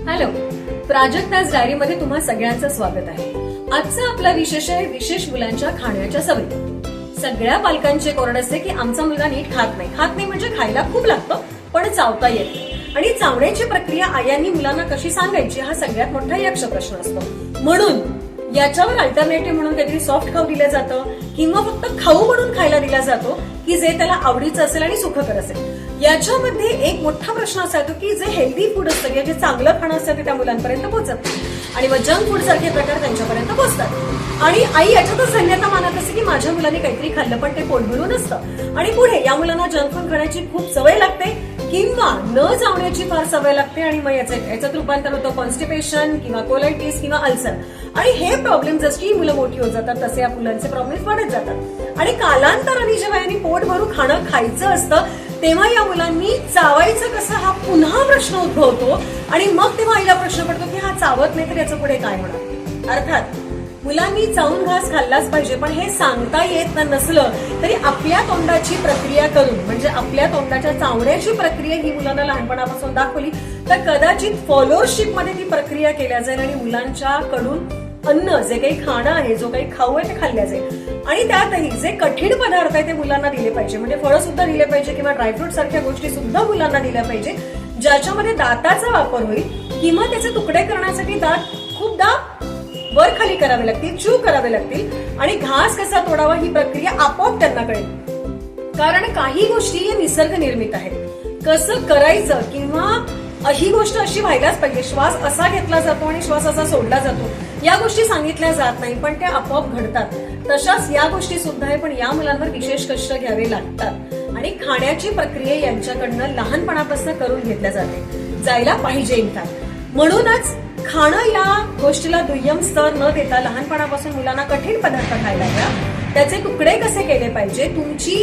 Hello, Prajakta's diary मध्ये तुम्हा सगळ्यांचं स्वागत आहे. आजचा आपला विशेष आहे विशेष मुलांच्या खाण्याच्या सवयी. सगळ्या पालकांचे कोरड असते की आमचा मुलगा नीट खात नाही म्हणजे खायला खूप लागतं पण चावता येत नाही. आणि चावण्याची प्रक्रिया आयांनी मुलांना कशी सांगायची हा सगळ्यात मोठा यक्ष प्रश्न असतो. म्हणून याच्यावर अल्टरनेटिव्ह म्हणून काहीतरी सॉफ्ट खाऊ दिलं जातं किंवा फक्त खाऊ म्हणून खायला दिला जातो की जे त्याला आवडीचं असेल आणि सुखकर असेल. याच्यामध्ये एक मोठा प्रश्न असा येतो की जे हेल्दी फूड असतं किंवा जे चांगलं खाणं असतं ते त्या मुलांपर्यंत पोहोचत आणि मग जंक फूड सारखे प्रकार त्यांच्यापर्यंत पोहोचतात. आणि आई याच्यातच धन्यता मानत असते की माझ्या मुलाने काहीतरी खाल्लं पण ते पोट भरून असतं आणि पुढे या मुलांना जंक फूड खाण्याची खूप सवय लागते किंवा न चावण्याची फार सवय लागते आणि मग याच्यात रूपांतर होतं कॉन्स्टिपेशन किंवा कोलायटिस किंवा अल्सर. आणि हे प्रॉब्लेम जशी मुलं मोठी होत जातात तसे या मुलांचे प्रॉब्लेम वाढत जातात. आणि कालांतराने जेव्हा यांनी पोट भरून खाणं खायचं असतं तेव्हा या मुलांनी चावायचं कसं हा पुन्हा प्रश्न उद्भवतो आणि मग तेव्हा आईला प्रश्न पडतो की हा चावत नाही तर याचं पुढे काय होणार. अर्थात मुलांनी चावून घास खाल्लाच पाहिजे पण हे सांगता येत नसलं तरी आपल्या तोंडाची प्रक्रिया करून म्हणजे आपल्या तोंडाच्या चावण्याची प्रक्रिया ही मुलांना लहानपणापासून दाखवली तर कदाचित फॉलोअरशिप मध्ये ती प्रक्रिया केल्या जाईल आणि मुलांच्या कडून अन्न जे काही खाणं आहे जो काही खाऊ आहे ते खाल्ल्या जाईल. आणि त्यातही जे कठीण पदार्थ आहे ते मुलांना दिले पाहिजे म्हणजे फळं सुद्धा दिले पाहिजे किंवा ड्रायफ्रूट सारख्या गोष्टी सुद्धा मुलांना दिल्या पाहिजे ज्याच्यामध्ये दाताचा वापर होईल किंवा त्याचे तुकडे करण्यासाठी दात खूपदा वर खाली करावे लागतील चू करावे लागतील आणि घास कसा तोडावा ही प्रक्रिया आपोआप त्यांना कळेल. कारण काही गोष्टी या निसर्ग निर्मित आहेत. कसं करायचं किंवा ही गोष्ट अशी व्हायलाच पाहिजे श्वास असा घेतला जातो आणि श्वास असा सोडला जातो या गोष्टी सांगितल्या जात नाही पण त्या आपोआप घडतात. तशाच या गोष्टी सुद्धा आहे पण या मुलांवर विशेष कष्ट घ्यावे लागतात आणि खाण्याची प्रक्रिया यांच्याकडनं लहानपणापासून करून घेतल्या जायला पाहिजे. म्हणूनच खाणं या गोष्टीला दुय्यम स्तर न देता लहानपणापासून मुलांना कठीण पदार्थ खायला द्या. त्याचे तुकडे कसे केले पाहिजे तुमची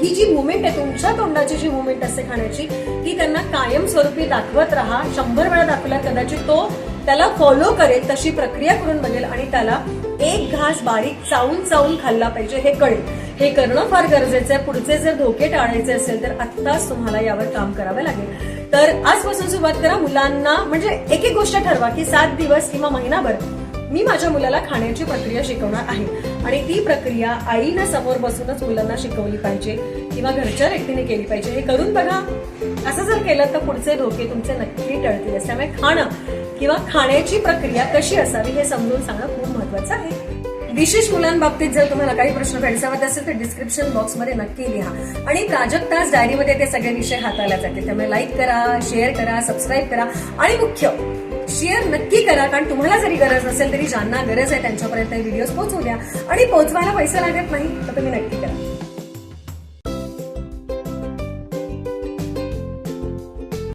ही जी मुवमेंट आहे तुमच्या तोंडाची जी मुवमेंट असते खाण्याची ती त्यांना कायमस्वरूपी दाखवत राहा. 100 वेळा दाखवला कदाचित तो त्याला फॉलो करेल तशी प्रक्रिया करून बघेल आणि त्याला एक घास बारीक चावून खाल्ला पाहिजे हे कळेल. हे करणं फार गरजेचं आहे. पुढचे जर धोके टाळायचे असेल तर आत्ताच तुम्हाला यावर काम करावं लागेल. तर आजपासून सुरुवात करा. मुलांना म्हणजे एक गोष्ट ठरवा की 7 दिवस किंवा महिनाभर मी माझ्या मुलाला खाण्याची प्रक्रिया शिकवणार आहे आणि ती प्रक्रिया आईनं समोर बसूनच मुलांना शिकवली पाहिजे किंवा घरच्या व्यक्तीने केली पाहिजे. हे करून बघा. असं जर केलं तर पुढचे धोके तुमचे नक्की टळतील. त्यामुळे खाणं किंवा खाण्याची प्रक्रिया कशी असावी हे समजून सांगणं खूप महत्वाचं आहे. विशेष मुलांबाबतीत जर तुम्हाला काही प्रश्न भेडसावत असेल तर डिस्क्रिप्शन बॉक्समध्ये नक्की लिहा आणि प्राजक्ताज डायरीमध्ये ते सगळे विषय हाताळले जातील. त्यामुळे लाईक करा, शेअर करा, सबस्क्राईब करा आणि मुख्य शेअर नक्की करा कारण तुम्हाला जरी गरज नसेल तरी ज्यांना गरज आहे त्यांच्यापर्यंत व्हिडिओज पोहोचवू द्या आणि पोहोचवायला पैसे लागत नाही तर तुम्ही नक्की करा.